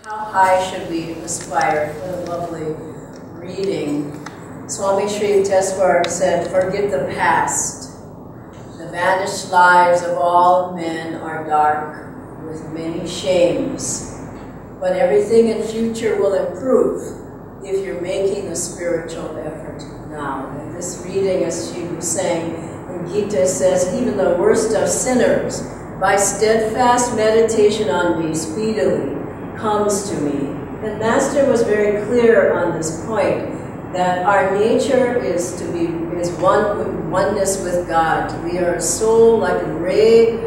How high should we aspire? What a lovely reading. Swami Sri Yukteswar said, forget the past. The vanished lives of all men are dark with many shames. But everything in future will improve if you're making a spiritual effort now. And this reading, as she was saying, in Gita says, even the worst of sinners, by steadfast meditation on me, speedily comes to me. And Master was very clear on this point, that our nature is oneness with God. We are a soul like a ray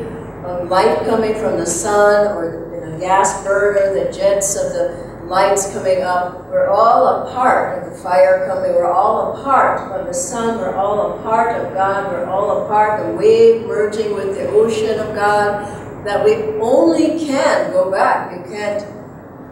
of light coming from the sun, or in a gas burner, the jets of the lights coming up. We're all a part of the fire coming. We're all a part of the sun. We're all a part of God. We're all a part of the wave merging with the ocean of God, that we only can go back. You can't.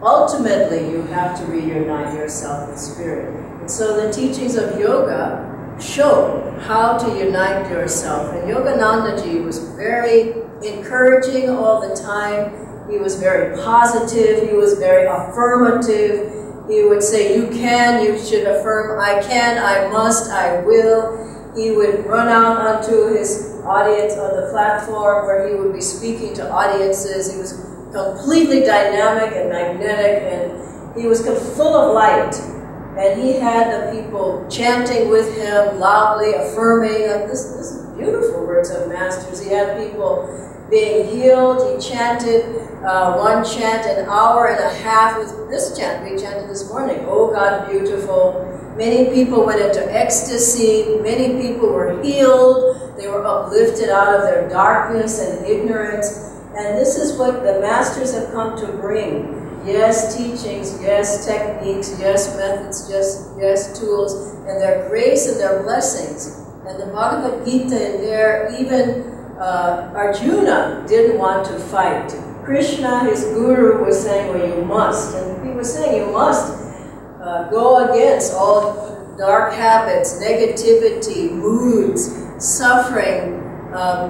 Ultimately, you have to reunite yourself with Spirit. And so the teachings of yoga show how to unite yourself. And Yogananda Ji was very encouraging all the time. He was very positive. He was very affirmative. He would say, you can, you should affirm, I can, I must, I will. He would run out onto his audience on the platform where he would be speaking to audiences. He was completely dynamic and magnetic, and he was full of light. And he had the people chanting with him, loudly affirming, like this is beautiful words of Masters. He had people being healed. He chanted one chant an hour and a half with this chant we chanted this morning, Oh God Beautiful. Many people went into ecstasy. Many people were healed. They were uplifted out of their darkness and ignorance. And this is what the Masters have come to bring. Yes, teachings, yes, techniques, yes, methods, yes, tools, and their grace and their blessings. And the Bhagavad Gita in there, even Arjuna didn't want to fight. Krishna, his guru, was saying, well, you must. And he was saying, you must go against all dark habits, negativity, moods, suffering,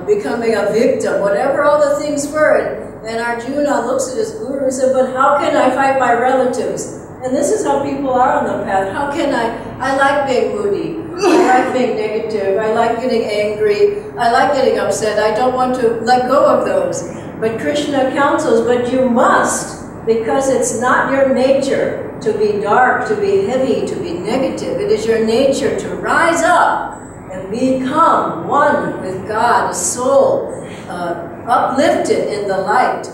becoming a victim, whatever all the things were. And Arjuna looks at his guru and said, but how can I fight my relatives? And this is how people are on the path. How can I like being moody. I like being negative. I like getting angry. I like getting upset. I don't want to let go of those. But Krishna counsels, but you must, because it's not your nature to be dark, to be heavy, to be negative. It is your nature to rise up and become one with God, a soul uplifted in the light.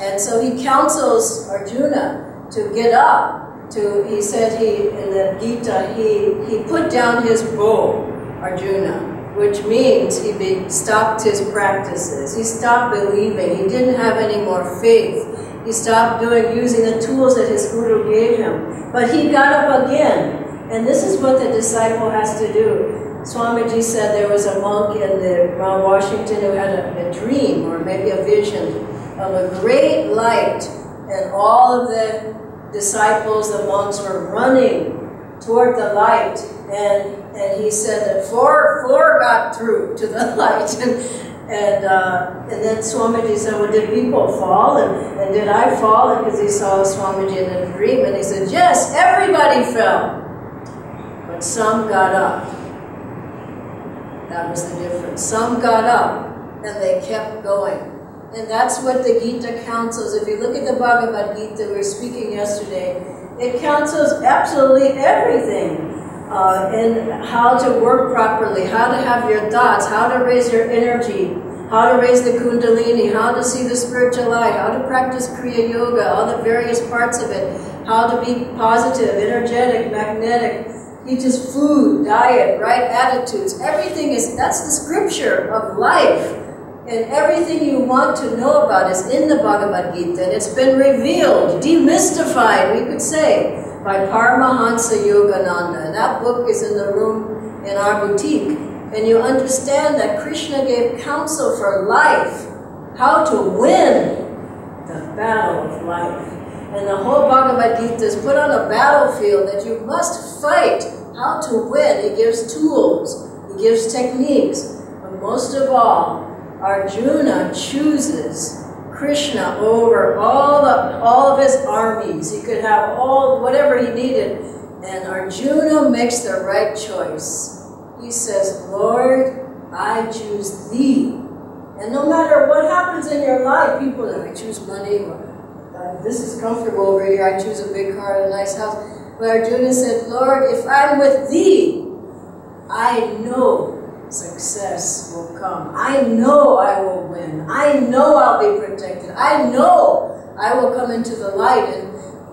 And so he counsels Arjuna to get up. He said in the Gita, he put down his bow, Arjuna, which means he stopped his practices. He stopped believing. He didn't have any more faith. He stopped using the tools that his guru gave him. But he got up again. And this is what the disciple has to do. Swamiji said there was a monk in Mount Washington who had a dream, or maybe a vision, of a great light, and all of the disciples, the monks, were running toward the light, and he said that four got through to the light, and then Swamiji said, well, did people fall, and did I fall? Because he saw Swamiji in a dream, and he said, yes, everybody fell, but some got up. That was the difference. Some got up, and they kept going. And that's what the Gita counsels. If you look at the Bhagavad Gita, we were speaking yesterday, it counsels absolutely everything. And how to work properly, how to have your thoughts, how to raise your energy, how to raise the Kundalini, how to see the spiritual light, how to practice Kriya Yoga, all the various parts of it, how to be positive, energetic, magnetic, eat just food, diet, right attitudes, everything that's the scripture of life. And everything you want to know about is in the Bhagavad Gita, and it's been revealed, demystified, we could say, by Paramahansa Yogananda. And that book is in the room in our boutique. And you understand that Krishna gave counsel for life, how to win the battle of life. And the whole Bhagavad Gita is put on a battlefield that you must fight how to win. He gives tools, he gives techniques, but most of all, Arjuna chooses Krishna over all of his armies. He could have whatever he needed. And Arjuna makes the right choice. He says, Lord, I choose thee. And no matter what happens in your life, people, I choose money, or this is comfortable over here, I choose a big car and a nice house. But Arjuna said, Lord, if I'm with thee, I know success will come. I know I will win. I know I'll be protected. I know I will come into the light.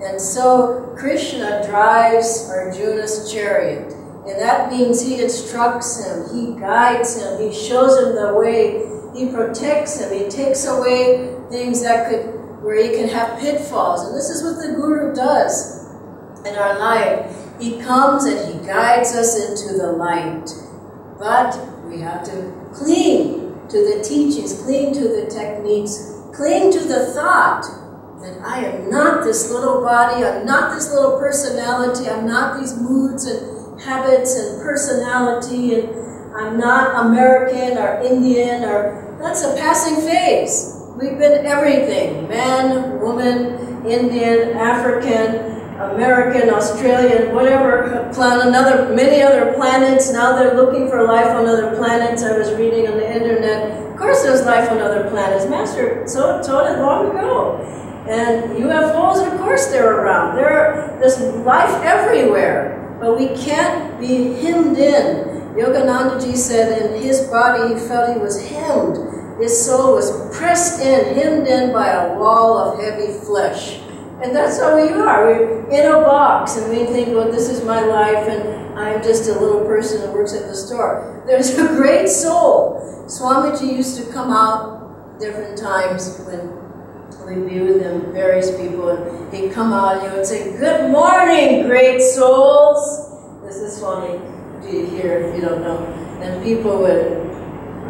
And so Krishna drives Arjuna's chariot. And that means he instructs him, he guides him, he shows him the way, he protects him, he takes away things where he can have pitfalls. And this is what the Guru does in our life. He comes and he guides us into the light. But we have to cling to the teachings, cling to the techniques, cling to the thought that I am not this little body, I'm not this little personality, I'm not these moods and habits and personality, and I'm not American or Indian, or that's a passing phase. We've been everything, man, woman, Indian, African, American, Australian, whatever, many other planets. Now they're looking for life on other planets. I was reading on the internet. Of course there's life on other planets. Master taught it long ago. And UFOs, of course they're around. There's life everywhere. But we can't be hemmed in. Yoganandaji said in his body he felt he was hemmed. His soul was pressed in, hemmed in by a wall of heavy flesh. And that's how we are. We're in a box and we think, well, this is my life and I'm just a little person who works at the store. There's a great soul. Swamiji used to come out different times when we'd be with him, various people, and he'd come out and he would say, good morning, great souls. This is Swamiji here, if you don't know. And people would,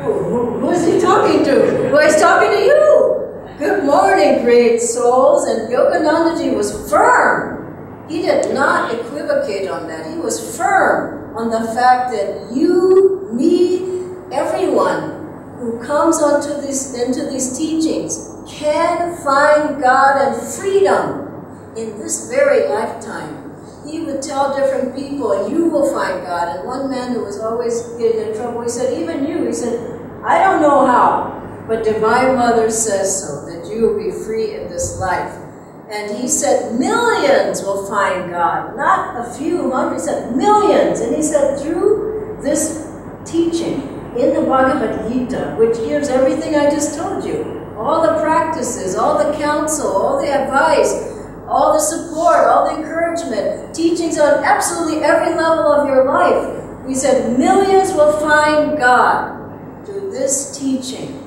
who is he talking to? Well, he's talking to you. Good morning, great souls. And Yoganandaji was firm. He did not equivocate on that. He was firm on the fact that you, me, everyone who comes into these teachings can find God and freedom in this very lifetime. He would tell different people, you will find God. And one man who was always getting in trouble, he said, even you, he said, I don't know how. But Divine Mother says so, that you will be free in this life. And he said millions will find God, not a few hundreds, he said millions. And he said through this teaching in the Bhagavad Gita, which gives everything I just told you, all the practices, all the counsel, all the advice, all the support, all the encouragement, teachings on absolutely every level of your life. He said millions will find God through this teaching.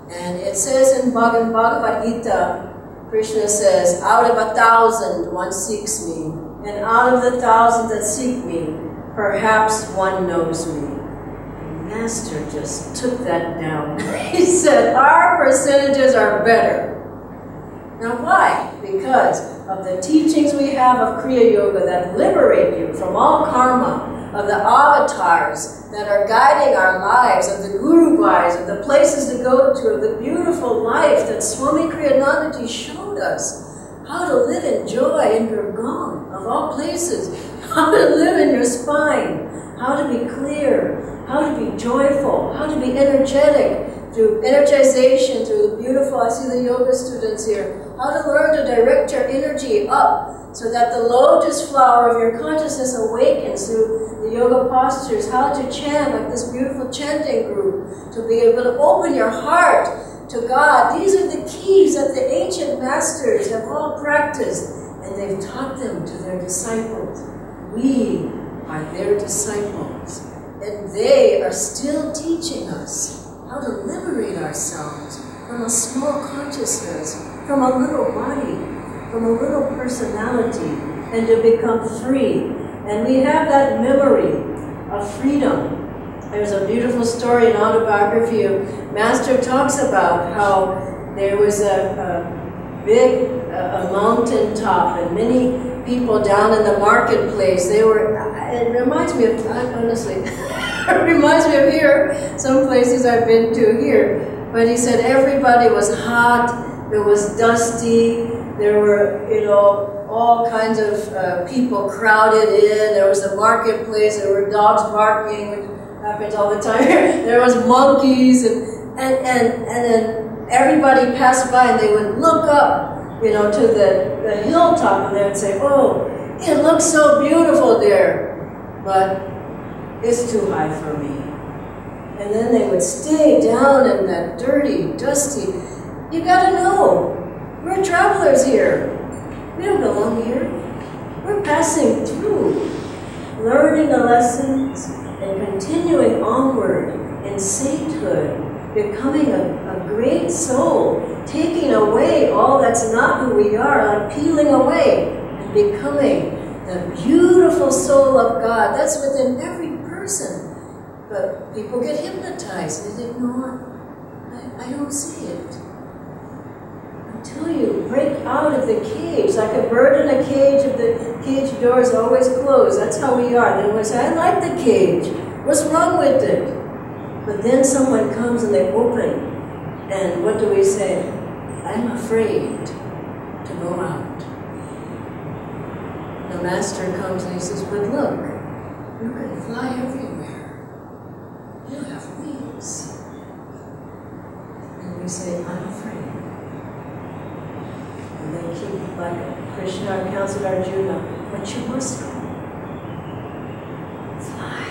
And it says in Bhagavad Gita, Krishna says, out of 1,000, one seeks me. And out of the 1,000 that seek me, perhaps one knows me. And Master just took that down. He said, our percentages are better. Now why? Because of the teachings we have of Kriya Yoga that liberate you from all karma, of the avatars that are guiding our lives, of the Guru guides, of the places to go to, of the beautiful life that Swami Kriyanandaji showed us. How to live in joy in your gum, of all places. How to live in your spine. How to be clear. How to be joyful. How to be energetic. Through energization, through the beautiful, I see the yoga students here. How to learn to direct your energy up so that the lotus flower of your consciousness awakens through the yoga postures. How to chant like this beautiful chanting group, to be able to open your heart to God. These are the keys that the ancient masters have all practiced, and they've taught them to their disciples. We are their disciples, and they are still teaching us how to liberate ourselves from a small consciousness, from a little body, from a little personality, and to become free. And we have that memory of freedom. There's a beautiful story in autobiography of Master talks about how there was a big mountain top and many people down in the marketplace. They were, it reminds me of, honestly, it reminds me of here, some places I've been to here. But he said everybody was hot, It was dusty. There were, you know, all kinds of people crowded in. There was a marketplace. There were dogs barking, which happens all the time. There was monkeys, and then everybody passed by, and they would look up, you know, to the hilltop, and they would say, "Oh, it looks so beautiful there, but it's too high for me." And then they would stay down in that dirty, dusty. You gotta know, we're travelers here. We don't belong here. We're passing through, learning the lessons and continuing onward in sainthood, becoming a great soul, taking away all that's not who we are, like peeling away and becoming the beautiful soul of God. That's within every person. But people get hypnotized. They think, no, I don't see it. Until you break out of the cage, like a bird in a cage, if the cage door is always closed. That's how we are. Then we say, I like the cage. What's wrong with it? But then someone comes and they open. And what do we say? I'm afraid to go out. The master comes and he says, but look, you can fly everywhere. You have wings. And we say, I'm afraid. And they keep, like Krishna counseled Arjuna, but you must go. Fly.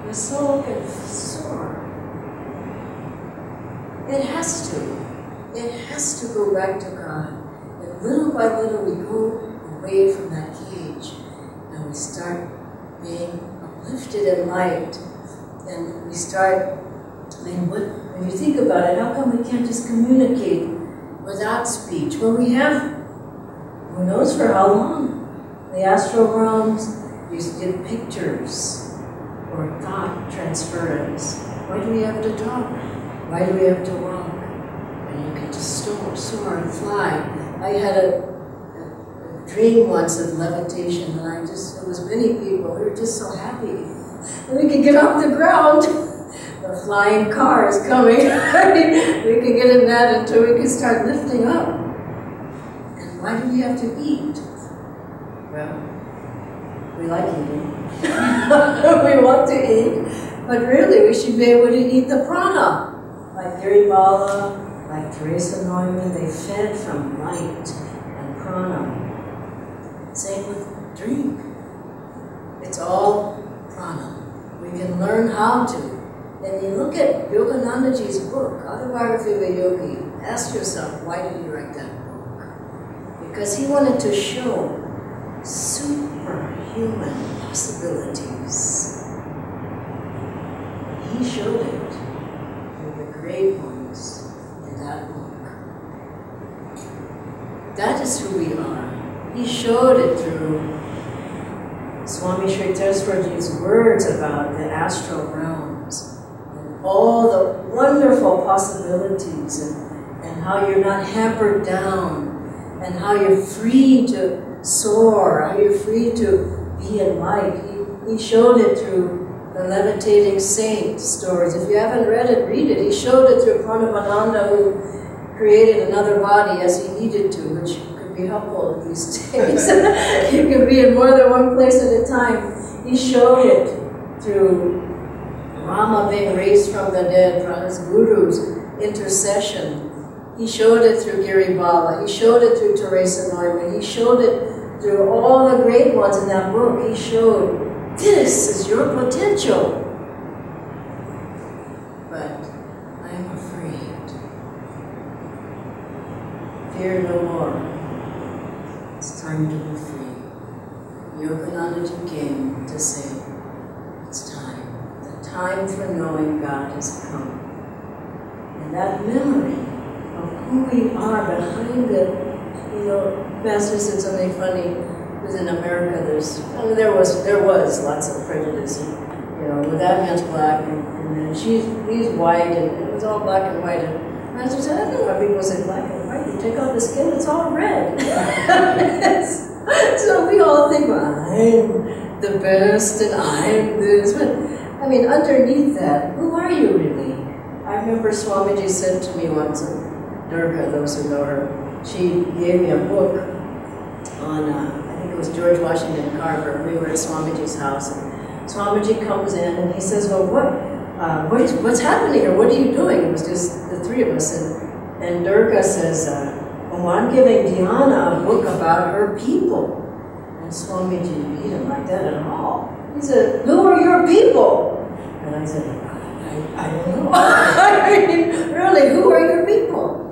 Your soul can soar. It has to. It has to go back to God. And little by little we go away from that cage and we start being uplifted in light. And we start, I mean, when you think about it, how come we can't just communicate without speech? Well, we have, who knows for how long? The astral realms used to give pictures or thought transference. Why do we have to talk? Why do we have to walk? And you can just soar and fly. I had a dream once of levitation, and there was many people, we were just so happy. And we could get off the ground. The flying car is coming. We can get in that until we can start lifting up. And why do we have to eat? Well, we like eating. We want to eat. But really, we should be able to eat the prana. Like Giri Bala, like Teresa Neumann, they fed from light and prana. Same with drink. It's all prana. We can learn how to. And you look at Yoganandaji's book, Autobiography of a Yogi, ask yourself, why did he write that book? Because he wanted to show superhuman possibilities. He showed it through the great ones in that book. That is who we are. He showed it through Swami Sri Teswarji's words about the astral realms and all the wonderful possibilities and how you're not hampered down and how you're free to soar, how you're free to be in light. He showed it through the levitating saint stories. If you haven't read it, read it. He showed it through Ananda, who created another body as he needed to, which be helpful these days. You can be in more than one place at a time. He showed it through Rama being raised from the dead, from his guru's intercession. He showed it through Giri Bala. He showed it through Teresa Neumann. He showed it through all the great ones in that book. He showed, this is your potential. But I'm afraid. Fear no more. It's time to be free. Yoganandaji came to say, it's time. The time for knowing God has come. And that memory of who we are behind the, Master said something funny, because in America there was lots of prejudice. Well, that man's black, and then he's white, and it was all black and white. And Master said, I don't know why people say black and white. You take off the skin, it's all red. So we all think, well, I'm the best, and I'm this. But, I mean, underneath that, who are you really? I remember Swamiji said to me once, Durga, those who know her, she gave me a book on, I think it was George Washington Carver. We were at Swamiji's house, and Swamiji comes in and he says, well, what's happening here? What are you doing? It was just the three of us. And Durga says, oh, I'm giving Dhyana a book about her people. And Swamiji, he didn't like that at all. He said, who are your people? And I said, I don't know. I mean, really, who are your people?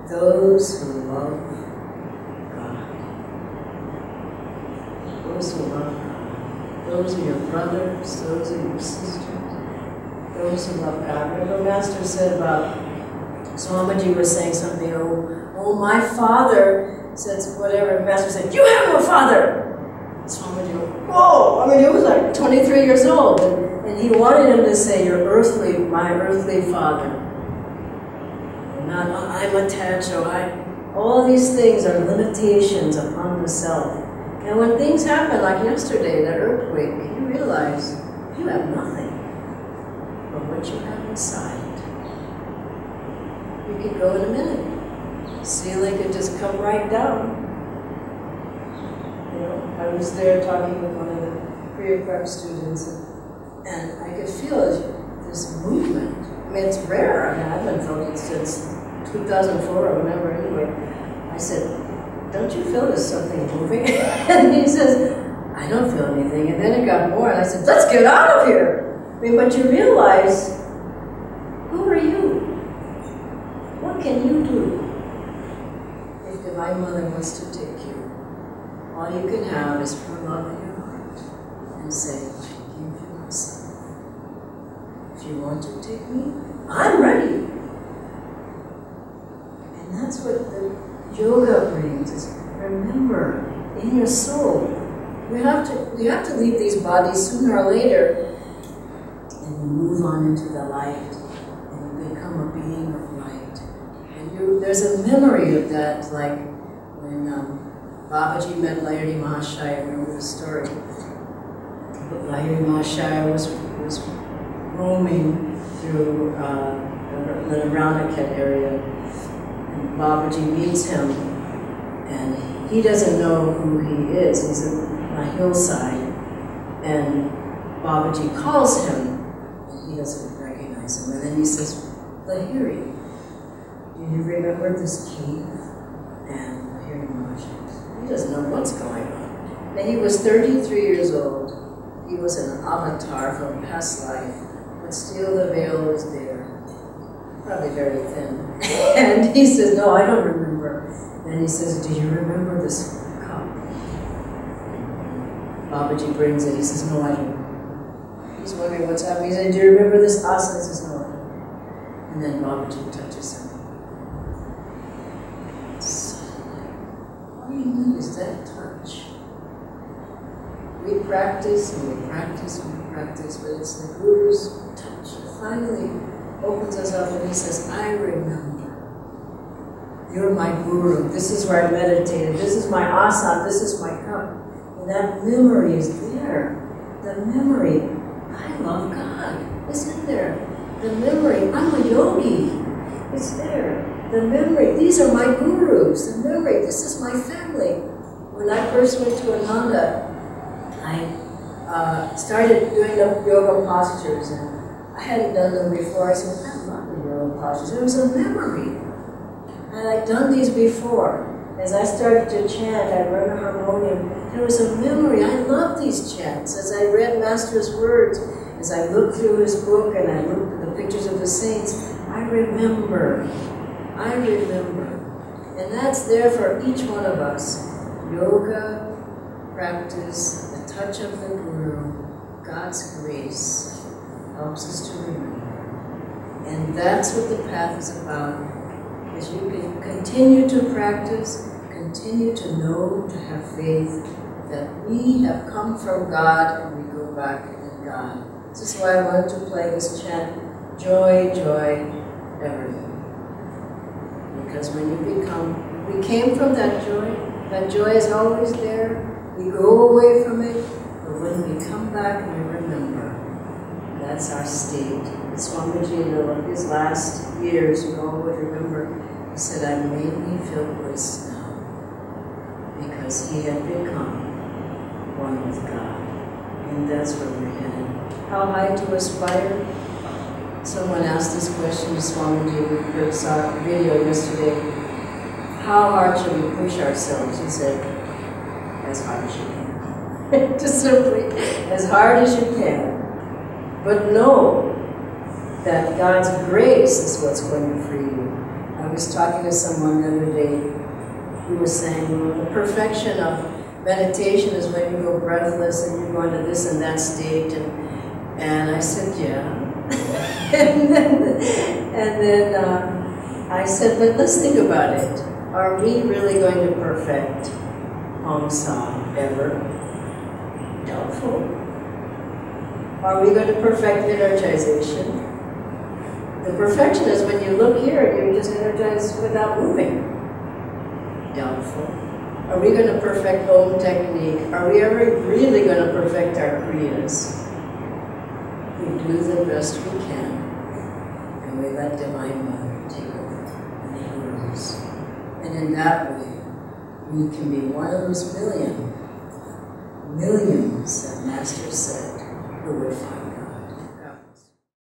Those who love God. Those who love God. Those are your brothers, those are your sisters, those who love God. Remember, Master said about, Swamiji was saying something, oh, my father says whatever. Master said, you have no father! Swamiji went, whoa! I mean, he was like 23 years old, and he wanted him to say, my earthly father. Not, I'm attached, or all these things are limitations upon the self. And when things happen, like yesterday, that earthquake, you realize you have nothing but what you have inside. You could go in a minute. Ceiling could just come right down. You know, I was there talking with one of the pre-prep students, and I could feel this movement. I mean, it's rare. I mean, I haven't felt it since 2004 or whenever, anyway. I said, don't you feel there's something moving? And he says, I don't feel anything. And then it got more, and I said, let's get out of here. I mean, but you realize, who are you? What can you do? If Divine Mother wants to take you, all you can have is her love in your heart and say, I give you myself. If you want to take me, I'm ready. And that's what the yoga brings, is remember, in your soul, you have to leave these bodies sooner or later, and you move on into the light, and you become a being of light. And there's a memory of that, like when Babaji met Lahiri Mahashaya. Remember the story? Lahiri Mahashaya was roaming through the Ranaket area, and Babaji meets him, and he doesn't know who he is. He's on a hillside, and Babaji calls him, and he doesn't recognize him. And then he says, Lahiri, do you remember this cave? And Lahiri Mahashaya, he doesn't know what's going on. And he was 33 years old. He was an avatar from past life, but still the veil was there, probably very thin. And he says, no, I don't remember. And he says, do you remember this cup? Babaji brings it. He says, no, I don't. He's wondering what's happening. He said, do you remember this asana? He says, no, I don't. And then Babaji touches him. All you need is that touch. We practice and we practice and we practice, but it's the Guru's touch that finally opens us up, and he says, I remember. You're my Guru. This is where I meditated. This is my asana. This is my cup. And that memory is there. The memory, I love God. It's in there. The memory, I'm a yogi. It's there. The memory, these are my gurus. The memory, this is my family. When I first went to Ananda, I started doing the yoga postures, and I hadn't done them before. I said, I love the yoga postures. It was a memory. And I'd done these before. As I started to chant, I learned a harmonium. There was a memory. I love these chants. As I read Master's words, as I looked through his book and I looked at the pictures of the saints, I remember. I remember. And that's there for each one of us. Yoga, practice, the touch of the Guru, God's grace helps us to remember. And that's what the path is about. As you can continue to practice, continue to know, to have faith that we have come from God and we go back in God. This is why I wanted to play this chant, joy, joy, everything. Because when you we came from that joy is always there. We go away from it, but when we come back and we remember, that's our state. Swamiji, in his last years, you always remember, he said, I'm mainly filled bliss now, because he had become one with God. And that's where we're headed. How high to aspire? Someone asked this question to Swamiji. We saw a video yesterday. How hard should we push ourselves? He said, as hard as you can. Just simply, as hard as you can. But know that God's grace is what's going to free you. I was talking to someone the other day who was saying, well, the perfection of meditation is when you go breathless and you go into this and that state. And I said, yeah. and then I said, but let's think about it. Are we really going to perfect Hong Sa ever? Doubtful. Are we going to perfect energization? The perfection is when you look here and you're just energized without moving. Doubtful. Are we going to perfect Om technique? Are we ever really going to perfect our Kriyas? We do the best we can, and we let Divine Mother take over and heal us. And in that way, we can be one of those millions that Master said who would find